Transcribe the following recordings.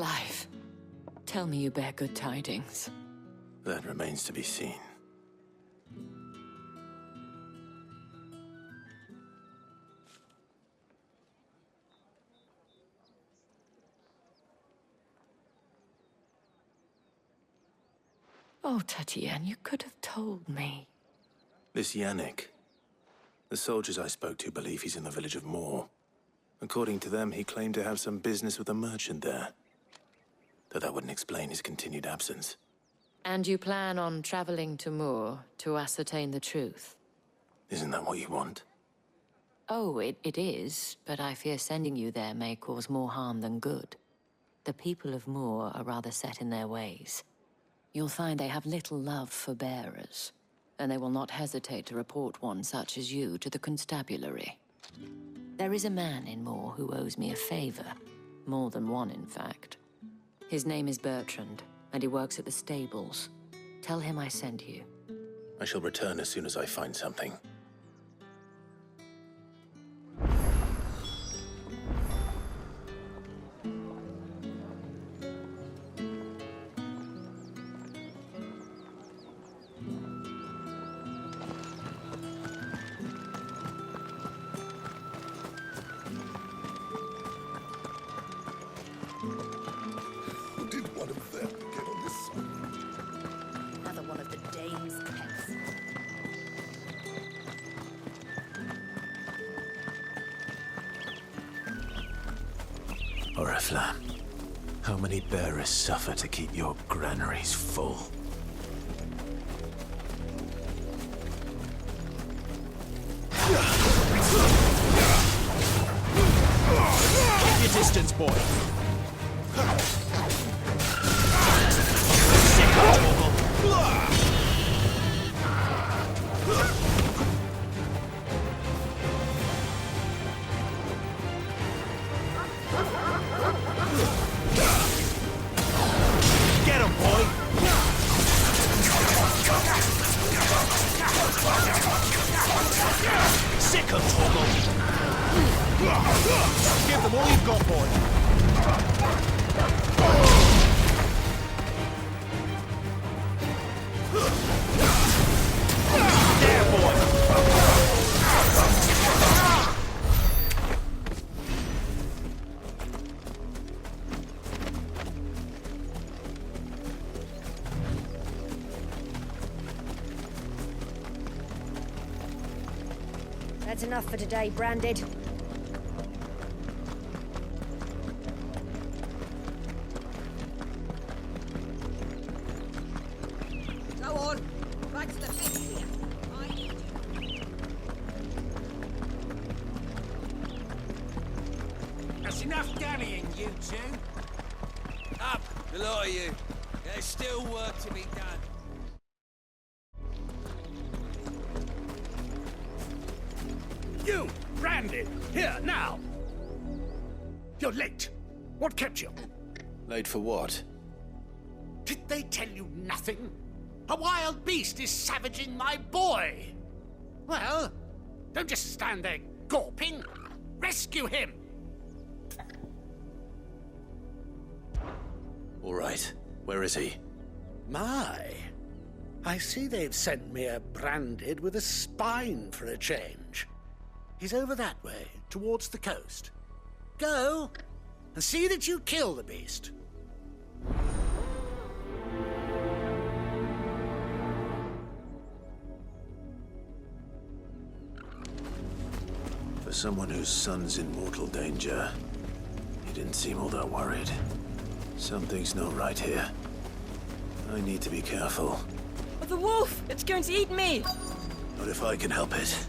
Clive, tell me you bear good tidings. That remains to be seen. Oh, Tatiana, you could have told me. This Yannick. The soldiers I spoke to believe he's in the village of Moor. According to them, he claimed to have some business with a merchant there. Though that wouldn't explain his continued absence. And you plan on traveling to Moor to ascertain the truth? Isn't that what you want? Oh, it is, but I fear sending you there may cause more harm than good. The people of Moor are rather set in their ways. You'll find they have little love for bearers, and they will not hesitate to report one such as you to the constabulary. There is a man in Moor who owes me a favor. More than one, in fact. His name is Bertrand, and he works at the stables. Tell him I sent you. I shall return as soon as I find something. Oriflamme, how many bearers suffer to keep your granaries full? Keep your distance, boy. Get him, boy! Sick of Torgal! Give them all you've got, boy! There, boy! That's enough for today, Branded. Go on, back to the pit here. I need you. That's enough dallying, you two. Up, the lot of you. There's still work to be done. You, Branded, here, now! You're late. What kept you? Late for what? Did they tell you nothing? A wild beast is savaging my boy! Well, don't just stand there gawping. Rescue him! All right. Where is he? My, I see they've sent me a Branded with a spine for a change. He's over that way, towards the coast. Go, and see that you kill the beast. For someone whose son's in mortal danger, he didn't seem all that worried. Something's not right here. I need to be careful. The wolf! It's going to eat me! Not if I can help it.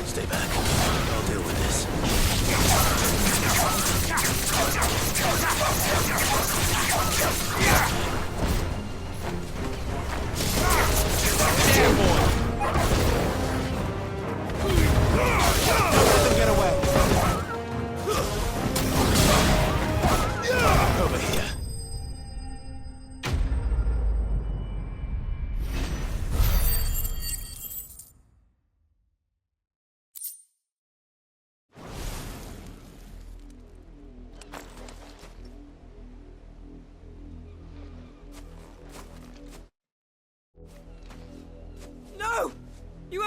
Stay back. I'll deal with this. There, boy! Don't let them get away! Over here.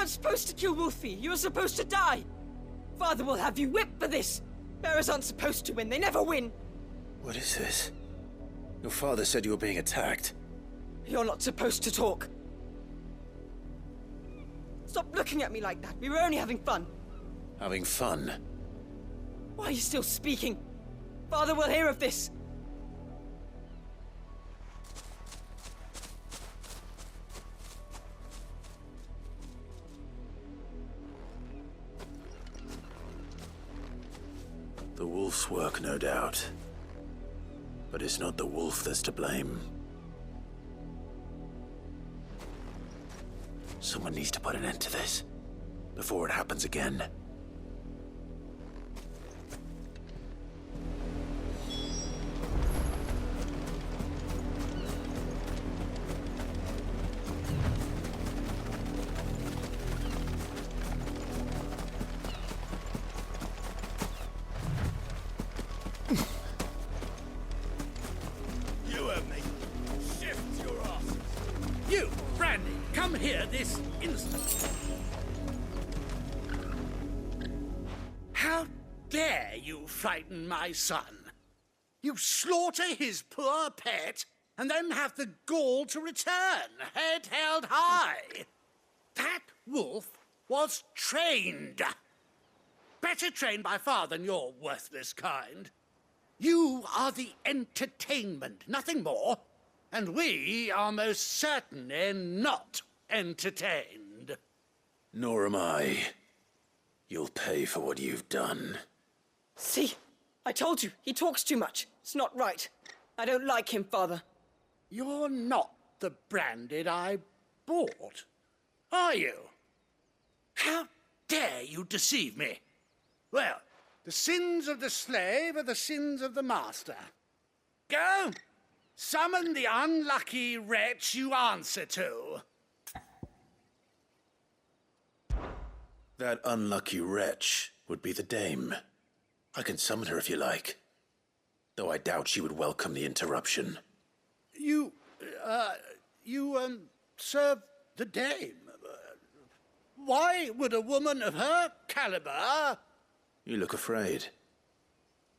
weren't supposed to kill Wolfie. You were supposed to die. Father will have you whipped for this. Bearers aren't supposed to win. They never win. What is this? Your father said you were being attacked. You're not supposed to talk. Stop looking at me like that. We were only having fun. Having fun? Why are you still speaking? Father will hear of this. The wolf's work, no doubt. But it's not the wolf that's to blame. Someone needs to put an end to this, before it happens again. You and me. Shift your ass. You, Brandy, come here this instant. How dare you frighten my son? You slaughter his poor pet, and then have the gall to return, head held high. That wolf was trained. Better trained by far than your worthless kind. You are the entertainment, nothing more. And we are most certainly not entertained. Nor am I. You'll pay for what you've done. See? I told you. He talks too much. It's not right. I don't like him, Father. You're not the Branded I bought, are you? How dare you deceive me? Well, the sins of the slave are the sins of the master. Go! Summon the unlucky wretch you answer to. That unlucky wretch would be the dame. I can summon her if you like. Though I doubt she would welcome the interruption. You serve the dame. Why would a woman of her caliber... You look afraid.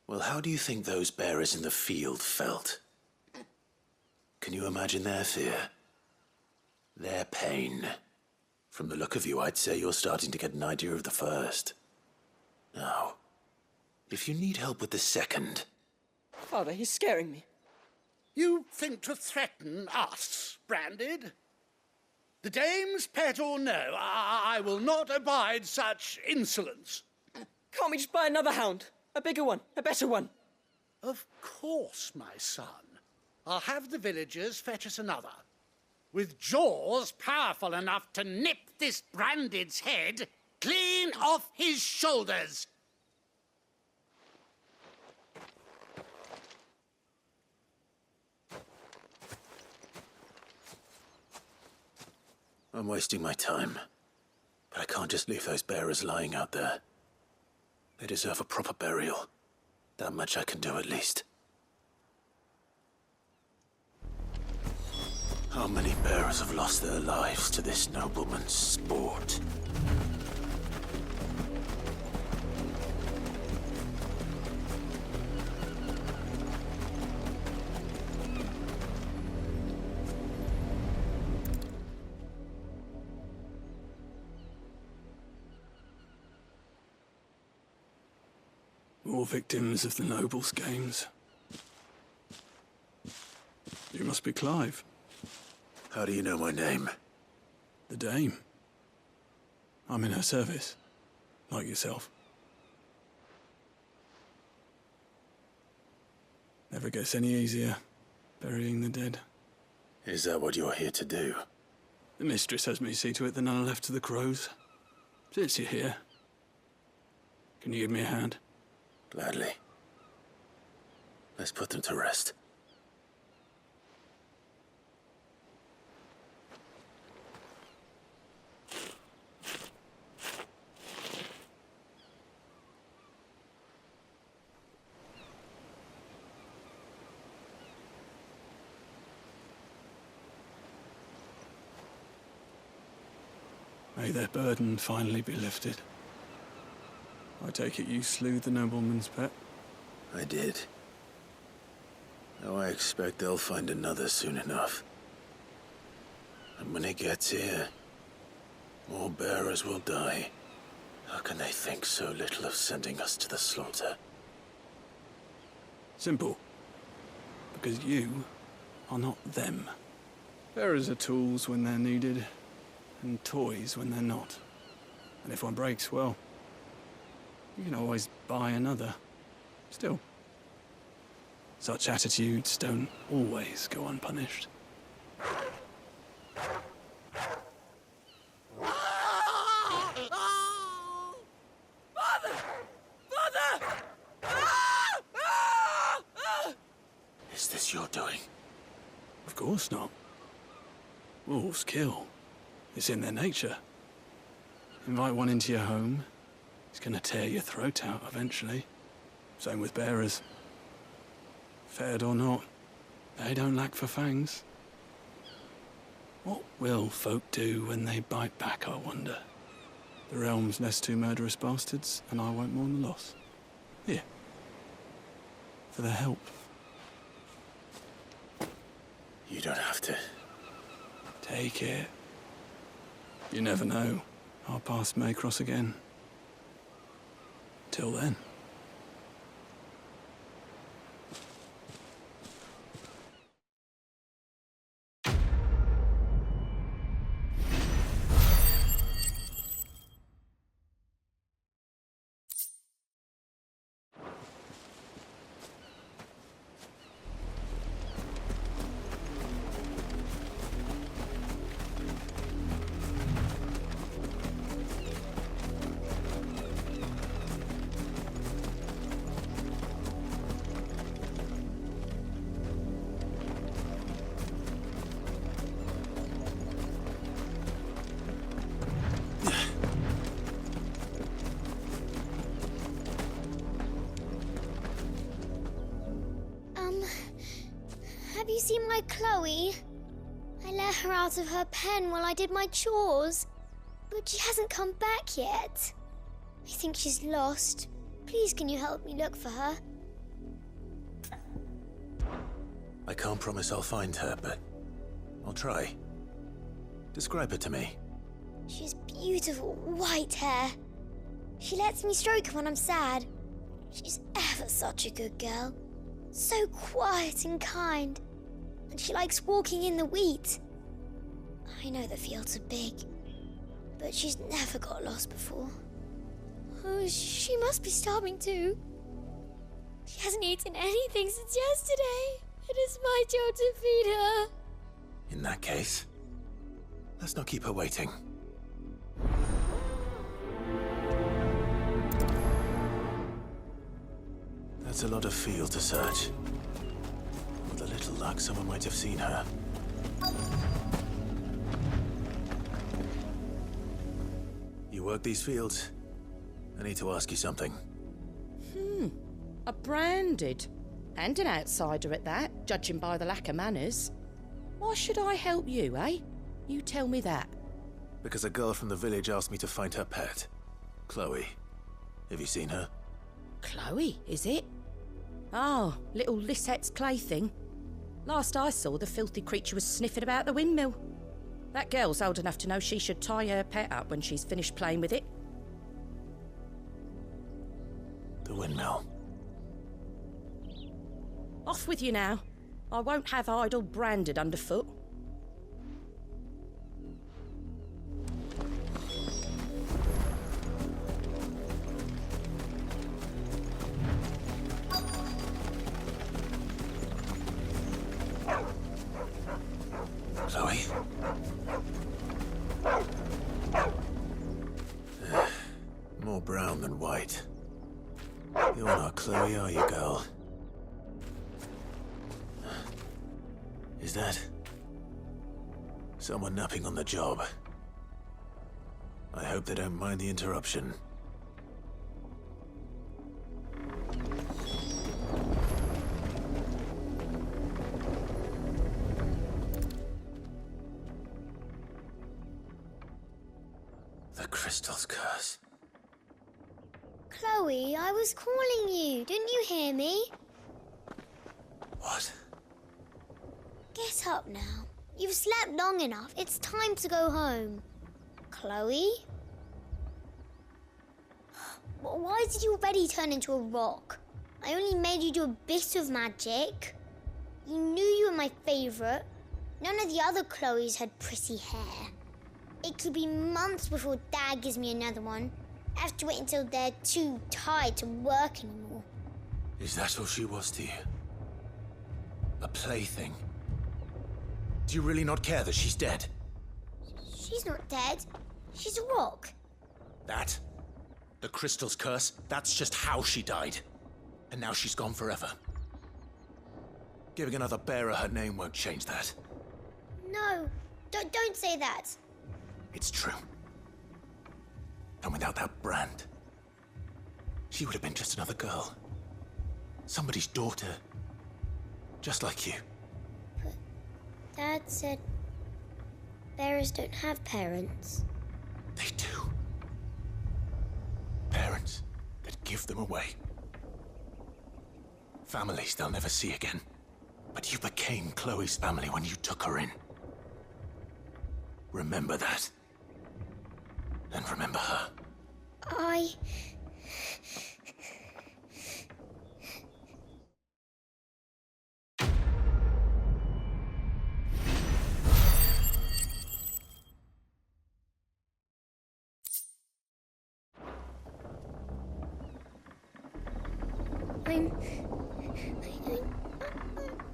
Well, how do you think those bearers in the field felt? Can you imagine their fear? Their pain? From the look of you, I'd say you're starting to get an idea of the first. Now, if you need help with the second... Father, he's scaring me. You think to threaten us, Branded? The dame's pet or no, I will not abide such insolence. Can't we just buy another hound? A bigger one, a better one. Of course, my son. I'll have the villagers fetch us another. With jaws powerful enough to nip this Branded's head clean off his shoulders. I'm wasting my time. But I can't just leave those bearers lying out there. They deserve a proper burial. That much I can do at least. How many bearers have lost their lives to this nobleman's sport? More victims of the nobles' games. You must be Clive. How do you know my name? The Dame. I'm in her service, like yourself. Never gets any easier, burying the dead. Is that what you're here to do? The mistress has me see to it that none are left to the crows. Since you're here, can you give me a hand? Gladly. Let's put them to rest. May their burden finally be lifted. I take it you slew the nobleman's pet? I did. Though I expect they'll find another soon enough. And when it gets here, more bearers will die. How can they think so little of sending us to the slaughter? Simple. Because you are not them. Bearers are tools when they're needed, and toys when they're not. And if one breaks, well, you can always buy another. Still, such attitudes don't always go unpunished. Is this your doing? Of course not. Wolves kill. It's in their nature. Invite one into your home, he's gonna tear your throat out eventually. Same with bearers. Fed or not, they don't lack for fangs. What will folk do when they bite back, I wonder? The realm's less two murderous bastards, and I won't mourn the loss. Here. For their help. You don't have to. Take it. You never know. Our paths may cross again. Till then. Have you seen my Chloe? I let her out of her pen while I did my chores, but she hasn't come back yet. I think she's lost. Please, can you help me look for her? I can't promise I'll find her, but I'll try. Describe her to me. She has beautiful white hair. She lets me stroke her when I'm sad. She's ever such a good girl. So quiet and kind. And she likes walking in the wheat. I know the fields are big, but she's never got lost before. Oh, she must be starving too. She hasn't eaten anything since yesterday. It is my job to feed her. In that case, let's not keep her waiting. That's a lot of field to search. With a little luck, someone might have seen her. You work these fields? I need to ask you something. A branded. And an outsider at that, judging by the lack of manners. Why should I help you, eh? You tell me that. Because a girl from the village asked me to find her pet. Chloe. Have you seen her? Chloe, is it? Oh, little Lisette's plaything. Last I saw, the filthy creature was sniffing about the windmill. That girl's old enough to know she should tie her pet up when she's finished playing with it. The windmill. Off with you now. I won't have idle branded underfoot. Chloe? More brown than white. You're not Chloe, are you, girl? Is that someone napping on the job? I hope they don't mind the interruption. The crystal's curse. Chloe, I was calling you. Didn't you hear me? What? Get up now. You've slept long enough. It's time to go home. Chloe? Why did you already turn into a rock? I only made you do a bit of magic. You knew you were my favourite. None of the other Chloes had pretty hair. It could be months before Dad gives me another one. I have to wait until they're too tired to work anymore. Is that all she was to you? A plaything? Do you really not care that she's dead? She's not dead. She's a rock. That? The crystal's curse? That's just how she died. And now she's gone forever. Giving another bearer her name won't change that. No, don't say that. It's true. And without that brand, she would have been just another girl. Somebody's daughter. Just like you. But Dad said bearers don't have parents. They do. Parents that give them away. Families they'll never see again. But you became Chloe's family when you took her in. Remember that. And remember her.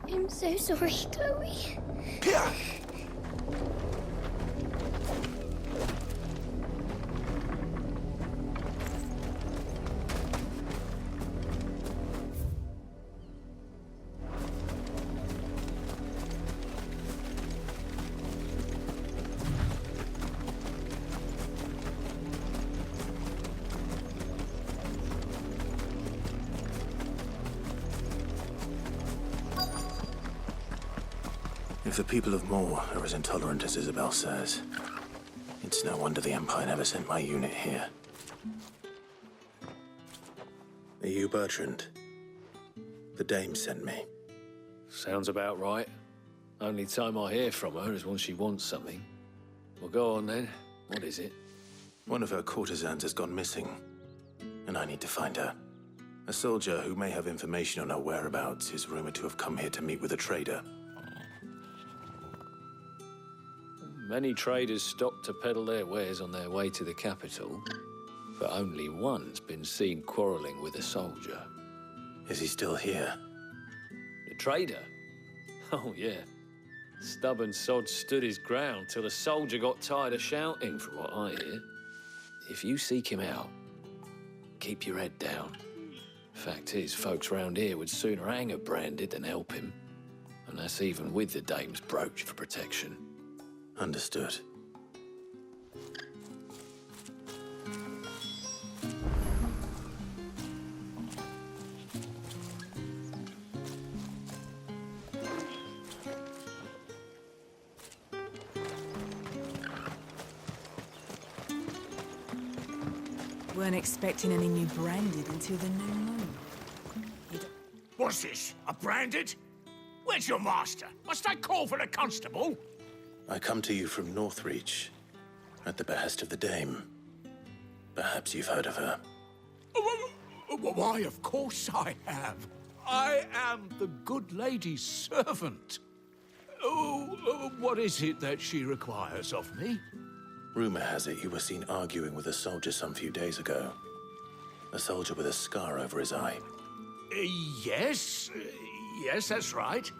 I'm so sorry, Chloe. Yeah. If the people of Moor are as intolerant as Isabel says, it's no wonder the Empire never sent my unit here. Are you Bertrand? The dame sent me. Sounds about right. Only time I hear from her is when she wants something. Well, go on then. What is it? One of her courtesans has gone missing, and I need to find her. A soldier who may have information on her whereabouts is rumored to have come here to meet with a trader. Many traders stop to peddle their wares on their way to the capital, but only one's been seen quarrelling with a soldier. Is he still here? The trader? Oh, yeah. Stubborn sod stood his ground till the soldier got tired of shouting, from what I hear. If you seek him out, keep your head down. Fact is, folks round here would sooner hang a branded than help him. And that's even with the dame's brooch for protection. Understood. Weren't expecting any new branded until the new moon. What's this? A branded? Where's your master? Must I call for a constable? I come to you from Northreach, at the behest of the dame. Perhaps you've heard of her. Why, of course I have. I am the good lady's servant. What is it that she requires of me? Rumor has it you were seen arguing with a soldier some few days ago. A soldier with a scar over his eye. Yes, that's right.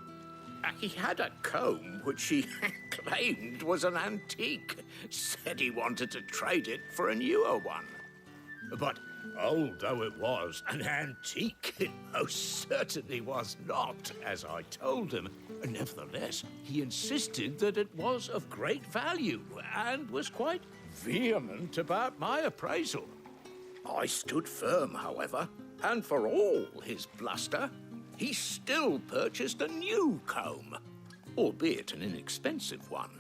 He had a comb which he claimed was an antique. Said he wanted to trade it for a newer one. But old though it was, an antique it most certainly was not, as I told him. Nevertheless, he insisted that it was of great value and was quite vehement about my appraisal. I stood firm, however, and for all his bluster, he still purchased a new comb, albeit an inexpensive one.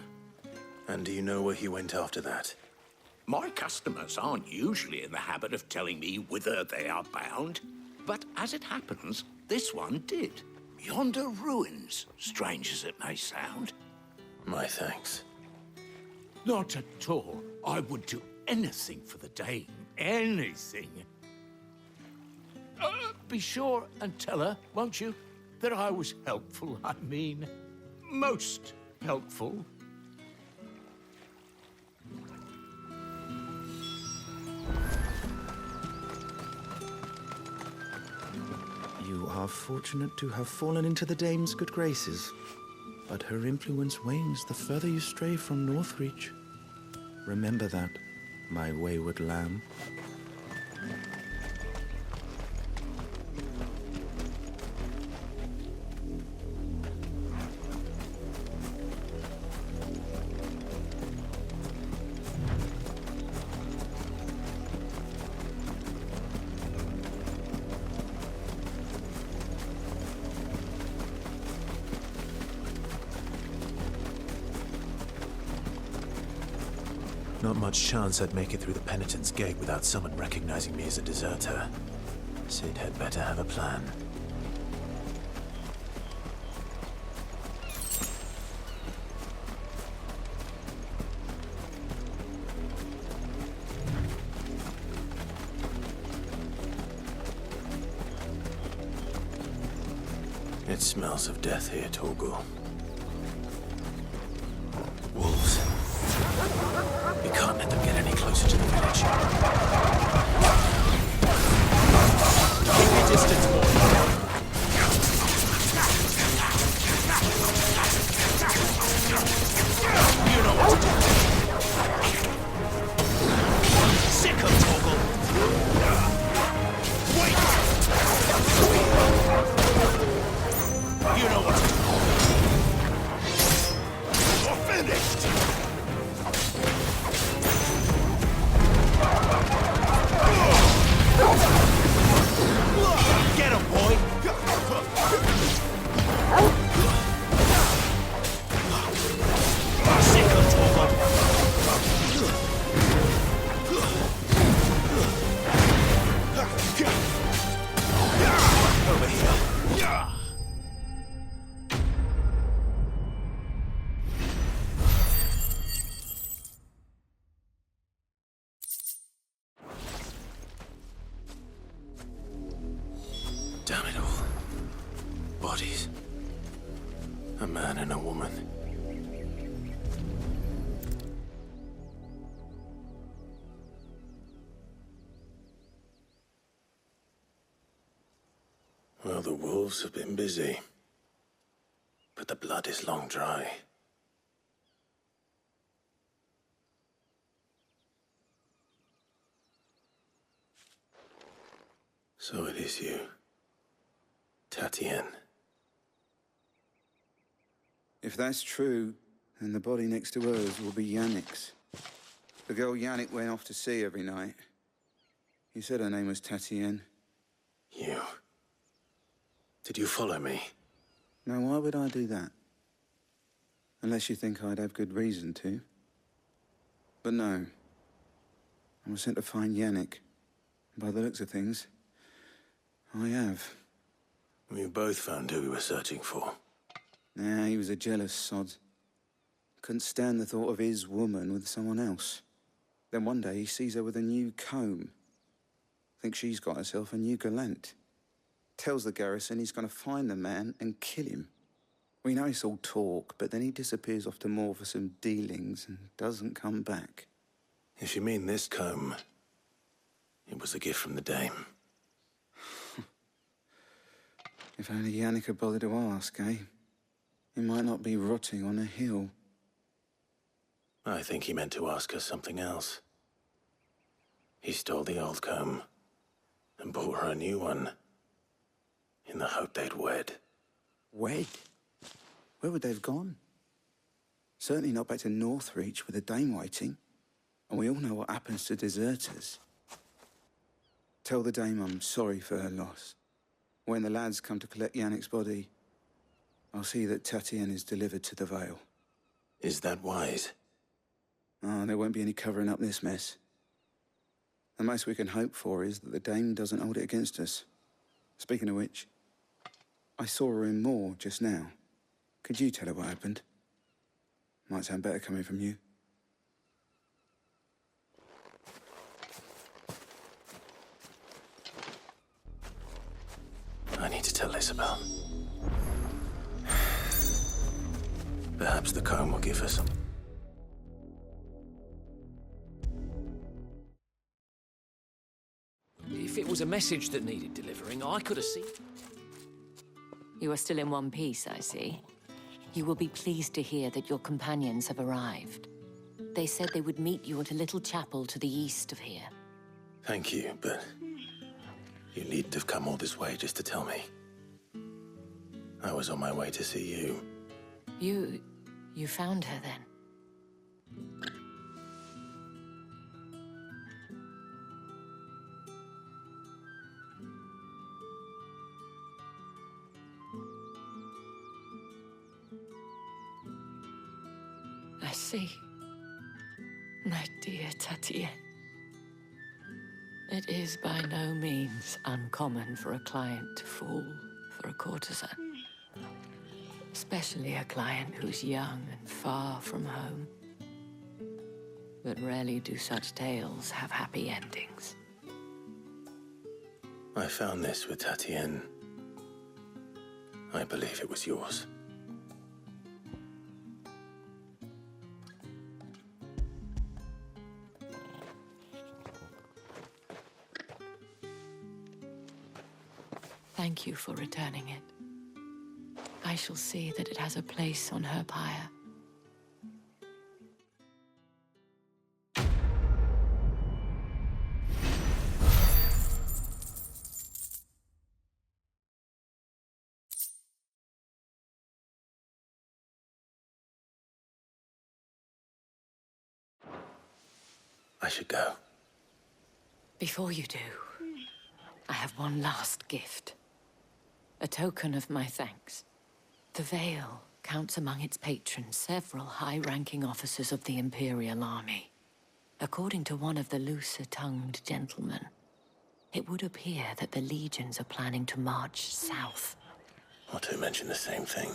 And do you know where he went after that? My customers aren't usually in the habit of telling me whither they are bound, but as it happens, this one did. Yonder ruins, strange as it may sound. My thanks. Not at all. I would do anything for the dame. Anything. Be sure and tell her, won't you, that I was helpful. I mean, most helpful. You are fortunate to have fallen into the dame's good graces, but her influence wanes the further you stray from Northreach. Remember that, my wayward lamb. Not much chance I'd make it through the Penitent's Gate without someone recognizing me as a deserter. Sid had better have a plan. It smells of death here, Torgal. Wolves. We can't let them get any closer to the village. Keep your distance, boy. You know what to do. Sick of Torgal. Wait! You know what to do. You're finished! Get him, boy! Sick of Torgal! Over here! Damn it all. Bodies. A man and a woman. Well, the wolves have been busy. But the blood is long dry. So it is you. Tatienne. If that's true, then the body next to hers will be Yannick's. The girl Yannick went off to see every night. He said her name was Tatienne. You. Did you follow me? Now, why would I do that? Unless you think I'd have good reason to. But no. I was sent to find Yannick. By the looks of things, I have. We both found who we were searching for. Nah, he was a jealous sod. Couldn't stand the thought of his woman with someone else. Then one day he sees her with a new comb. Thinks she's got herself a new gallant. Tells the garrison he's going to find the man and kill him. We know it's all talk, but then he disappears off to Moor for some dealings and doesn't come back. If you mean this comb, it was a gift from the dame. If only Yannick had bothered to ask, eh? He might not be rotting on a hill. I think he meant to ask her something else. He stole the old comb and bought her a new one in the hope they'd wed. Wed? Where would they have gone? Certainly not back to Northreach with a dame waiting. And we all know what happens to deserters. Tell the dame I'm sorry for her loss. When the lads come to collect Yannick's body, I'll see that Tatienne is delivered to the Vale. Is that wise? Oh, there won't be any covering up this mess. The most we can hope for is that the dame doesn't hold it against us. Speaking of which, I saw her in Moor just now. Could you tell her what happened? Might sound better coming from you. I need to tell Isabel. Perhaps the comb will give us. If it was a message that needed delivering, I could have seen. You are still in one piece, I see. You will be pleased to hear that your companions have arrived. They said they would meet you at a little chapel to the east of here. Thank you, but you needn't have come all this way just to tell me. I was on my way to see you. You found her then? I see. My dear Tatienne. It is by no means uncommon for a client to fall for a courtesan. Especially a client who's young and far from home. But rarely do such tales have happy endings. I found this with Tatienne. I believe it was yours. Thank you for returning it. I shall see that it has a place on her pyre. I should go. Before you do, I have one last gift. A token of my thanks. The Vale counts among its patrons several high-ranking officers of the Imperial Army. According to one of the looser-tongued gentlemen, it would appear that the legions are planning to march south. Otto mentioned the same thing.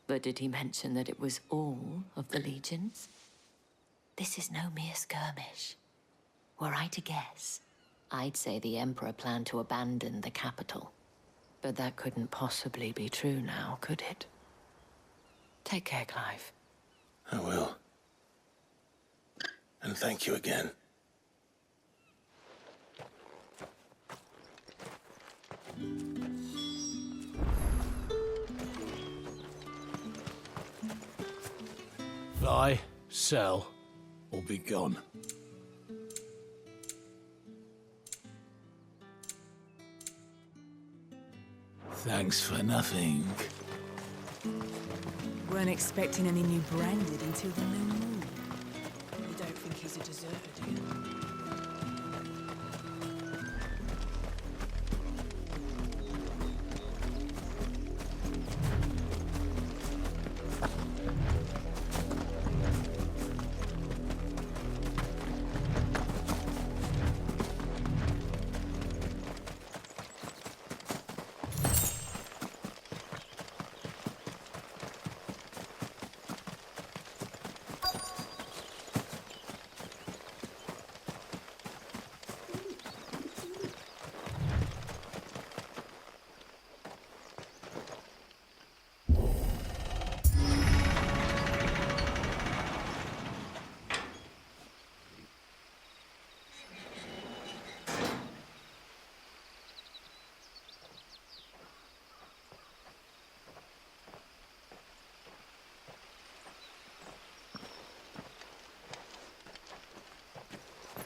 But did he mention that it was all of the legions? This is no mere skirmish. Were I to guess, I'd say the Emperor planned to abandon the capital. But that couldn't possibly be true now, could it? Take care, Clive. I will. And thank you again. Buy, sell, or be gone. Thanks for nothing. Weren't expecting any new branded until the new moon. You don't think he's a deserter, do you?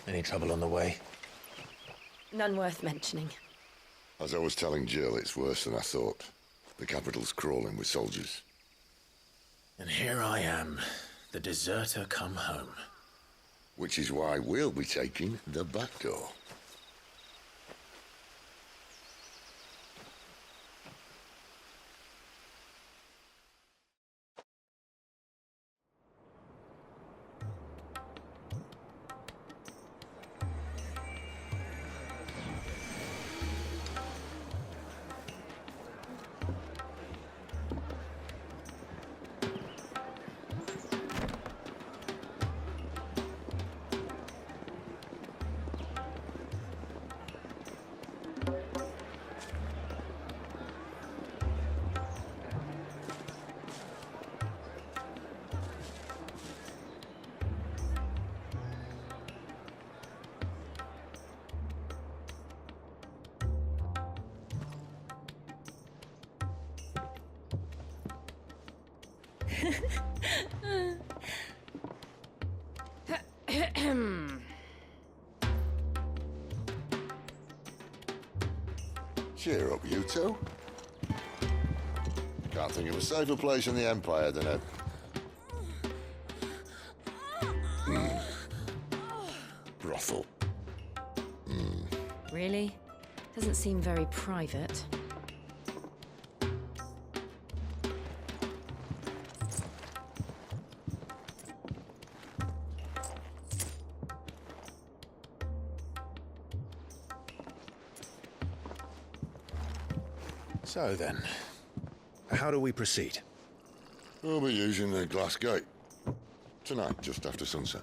Any trouble on the way? None worth mentioning. As I was telling Jill, it's worse than I thought. The capital's crawling with soldiers. And here I am, the deserter come home. Which is why we'll be taking the back door. Cheer up, you two. Can't think of a safer place in the Empire than a... brothel. Really? Doesn't seem very private. So then, how do we proceed? We'll be using the glass gate. Tonight, just after sunset.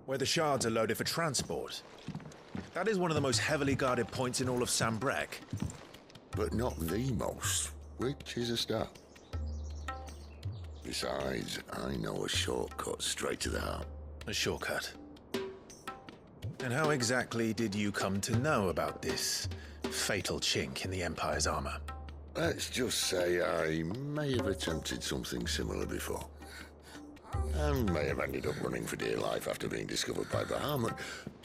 Where the shards are loaded for transport. That is one of the most heavily guarded points in all of Sambrec. But not the most, which is a start. Besides, I know a shortcut straight to the heart. A shortcut? And how exactly did you come to know about this fatal chink in the Empire's armor? Let's just say I may have attempted something similar before. And may have ended up running for dear life after being discovered by Bahamut,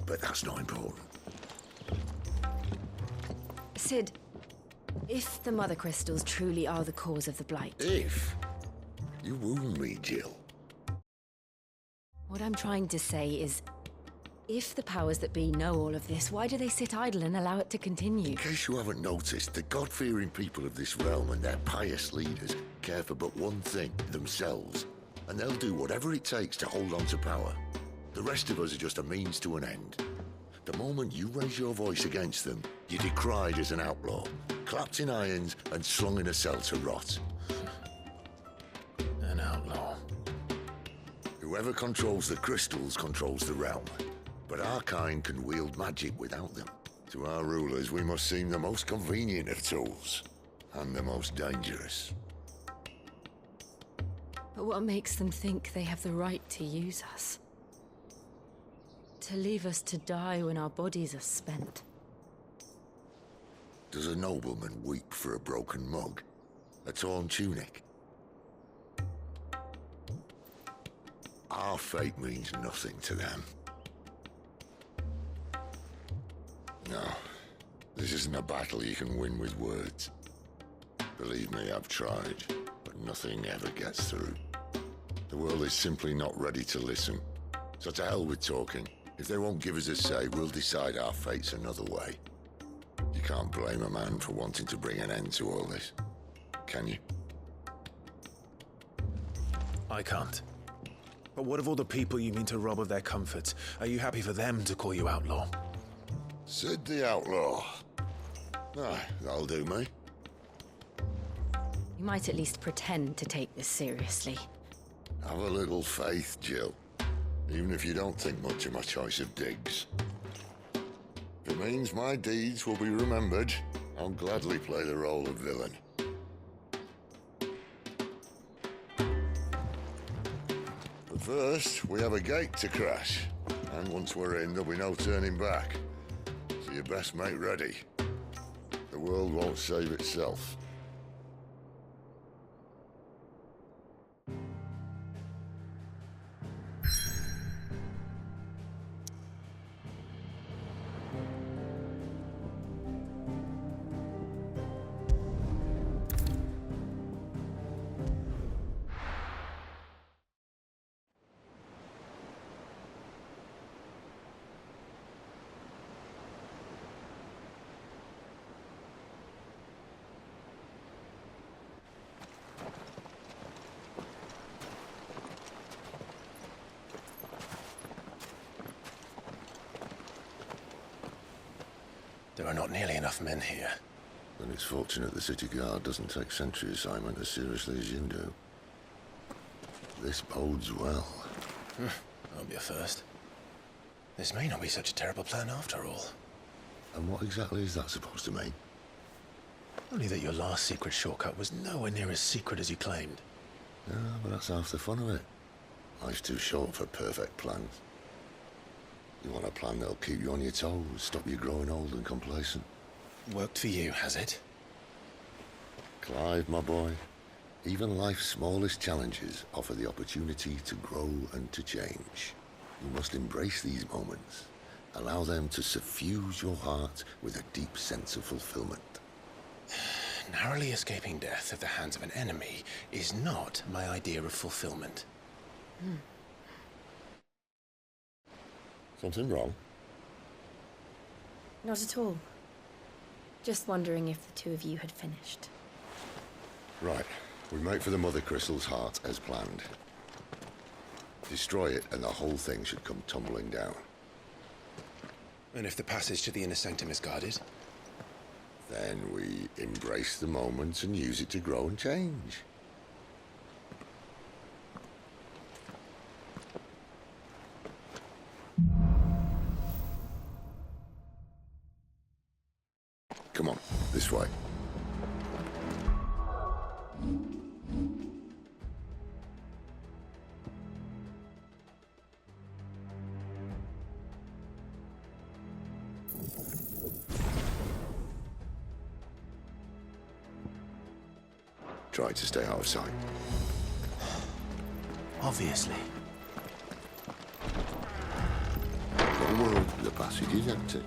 but that's not important. Sid, if the Mother Crystals truly are the cause of the Blight... If? You wound me, Jill. What I'm trying to say is, if the powers that be know all of this, why do they sit idle and allow it to continue? In case you haven't noticed, the God-fearing people of this realm and their pious leaders care for but one thing, themselves. And they'll do whatever it takes to hold on to power. The rest of us are just a means to an end. The moment you raise your voice against them, you're decried as an outlaw, clapped in irons and slung in a cell to rot. An outlaw. Whoever controls the crystals controls the realm. But our kind can wield magic without them. To our rulers, we must seem the most convenient of tools, and the most dangerous. But what makes them think they have the right to use us? To leave us to die when our bodies are spent? Does a nobleman weep for a broken mug? A torn tunic? Our fate means nothing to them. No, this isn't a battle you can win with words. Believe me, I've tried, but nothing ever gets through. The world is simply not ready to listen. So to hell with talking. If they won't give us a say, we'll decide our fates another way. You can't blame a man for wanting to bring an end to all this, can you? I can't. But what of all the people you mean to rob of their comforts? Are you happy for them to call you outlaw? Sid the Outlaw. Aye, that'll do me. You might at least pretend to take this seriously. Have a little faith, Jill. Even if you don't think much of my choice of digs. If it means my deeds will be remembered, I'll gladly play the role of villain. But first, we have a gate to crash. And once we're in, there'll be no turning back. So you best make ready. The world won't save itself. There are not nearly enough men here. Then it's fortunate the city guard doesn't take sentry assignment as seriously as you do. This bodes well. I'll be a first. This may not be such a terrible plan after all. And what exactly is that supposed to mean? Only that your last secret shortcut was nowhere near as secret as you claimed. Yeah, but that's half the fun of it. Life's too short for perfect plans. You want a plan that'll keep you on your toes, stop you growing old and complacent. Worked for you, has it? Clive, my boy, Even life's smallest challenges offer the opportunity to grow and to change. You must embrace these moments. Allow them to suffuse your heart with a deep sense of fulfillment. Narrowly escaping death at the hands of an enemy is not my idea of fulfillment. Something wrong? Not at all. Just wondering if the two of you had finished. Right. We make for the Mother Crystal's heart as planned. Destroy it and the whole thing should come tumbling down. And if the passage to the inner sanctum is guarded? Then we embrace the moment and use it to grow and change. Come on, this way. Try to stay out of sight. Obviously. Don't worry, the passage is empty.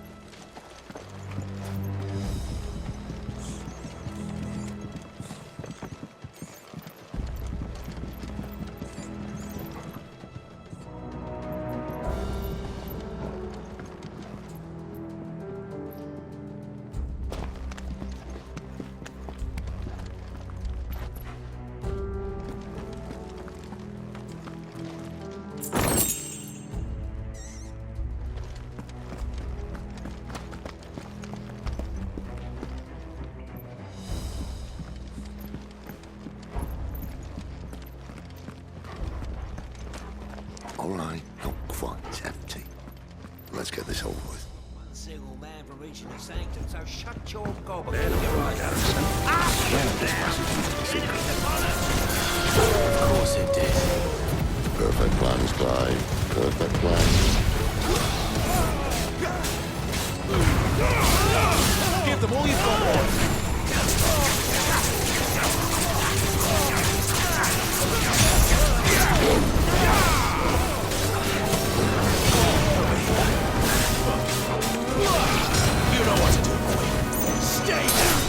All right, not quite empty. Let's get this over with. One single man from reaching the sanctum, so shut your gob. Of course it did. Perfect plans, Clyde. Perfect plans. Give them all you've got. You know what to do, boy. Stay down!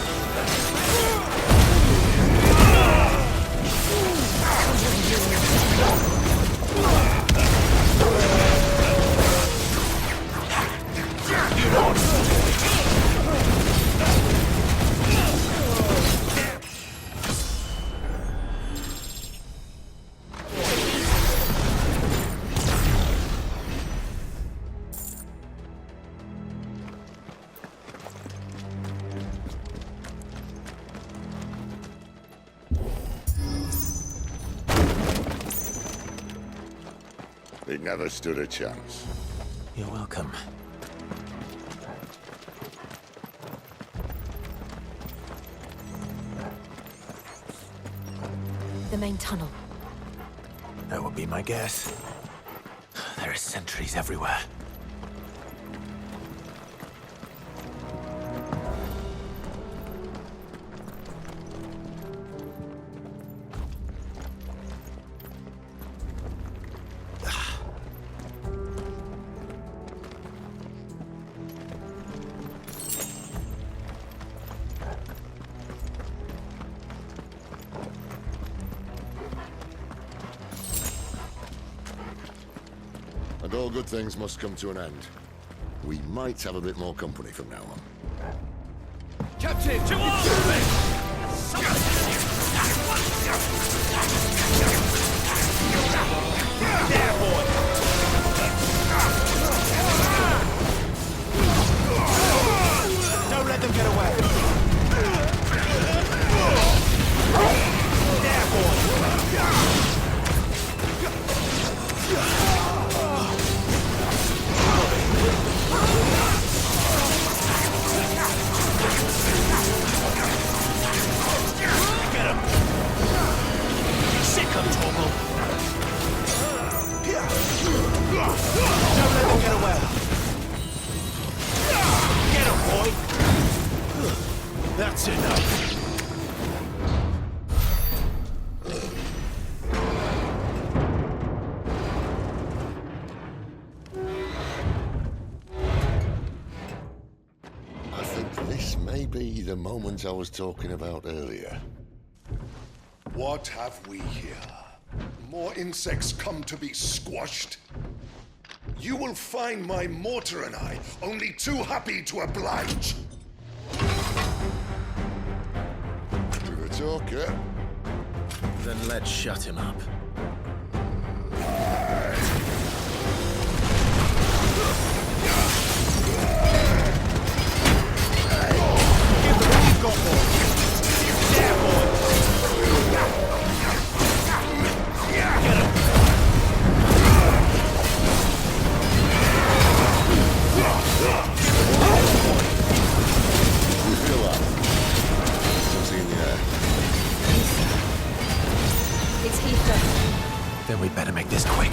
You know what to do, boy. They never stood a chance. You're welcome. The main tunnel. That would be my guess. There are sentries everywhere. And all good things must come to an end. We might have a bit more company from now on. Captain, to arms! There, boy! Don't let them get away! There, boy! the moment I was talking about earlier. What have we here? More insects come to be squashed? You will find my mortar and I only too happy to oblige. You're a talker. Then let's shut him up. It's Heathcliff. Then we'd better make this quick.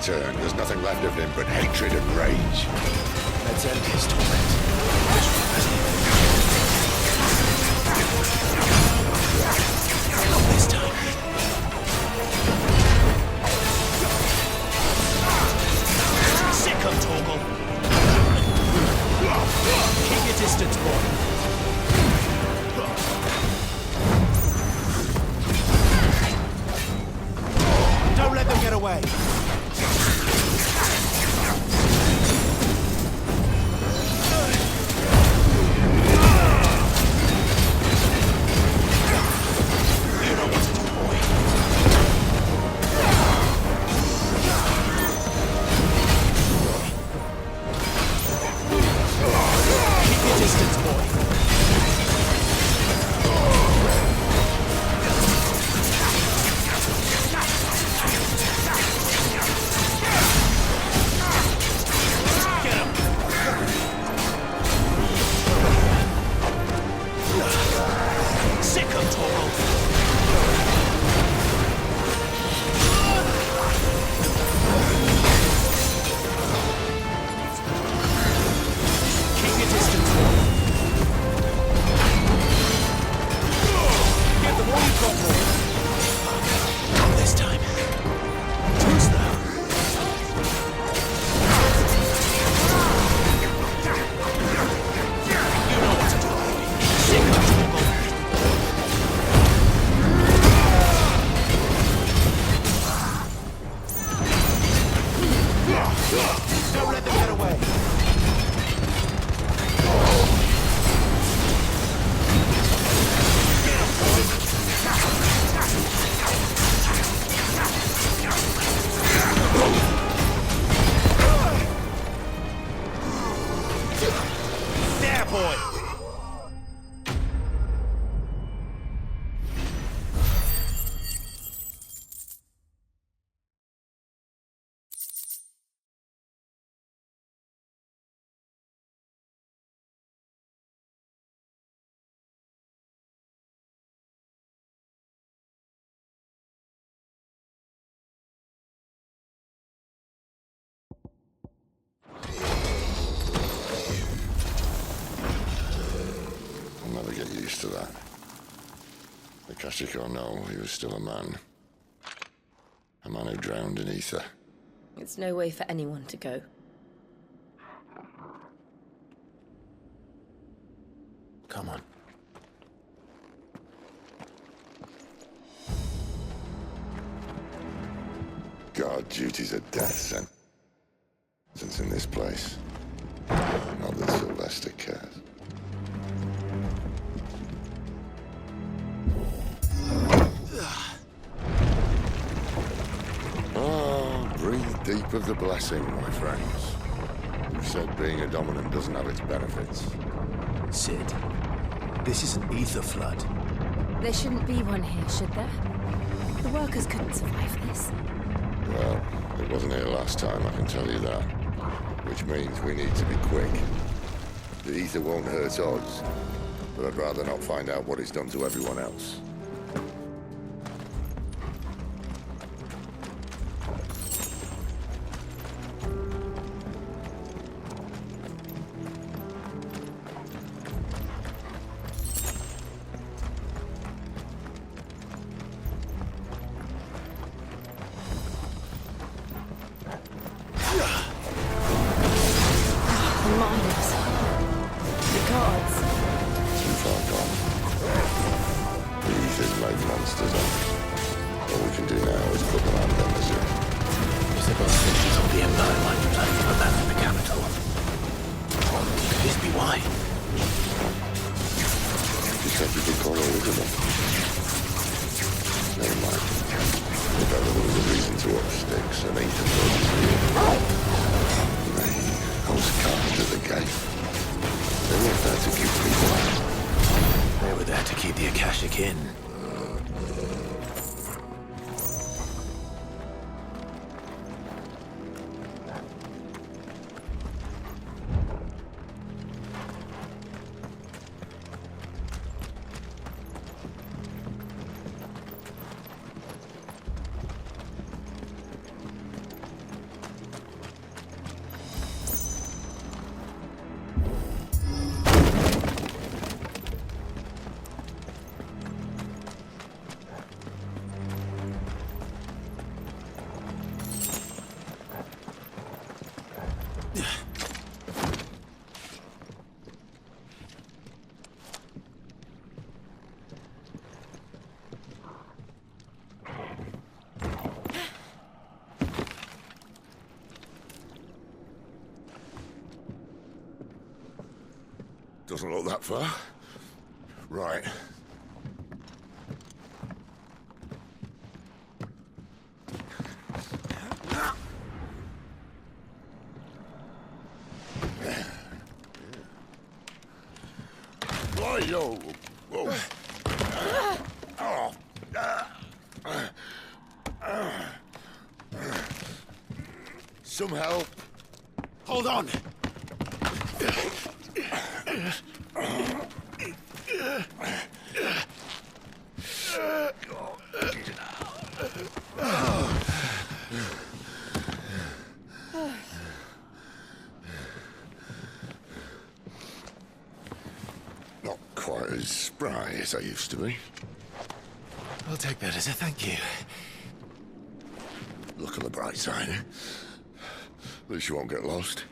There's nothing left of him but hatred and rage. Let's end his torment. Not this time. Sick of Torgal. Keep your distance, boy. Don't let them get away. Don't let them get away. There, boy. I'll never get used to that. The Kashik or no, he was still a man. A man who drowned in ether. It's no way for anyone to go. Come on. Guard duty's a death sentence in this place. Not that Sylvester cares. Breathe deep of the blessing, my friends. You said being a dominant doesn't have its benefits. Sid, this is an ether flood. There shouldn't be one here, should there? The workers couldn't survive this. Well, it wasn't here last time, I can tell you that. Which means we need to be quick. The ether won't hurt odds, but I'd rather not find out what it's done to everyone else. Doesn't look that far. Right. Whoa. Whoa. Some help. Hold on. Not quite as spry as I used to be. I'll take that as a thank you. Look on the bright side. At least you won't get lost.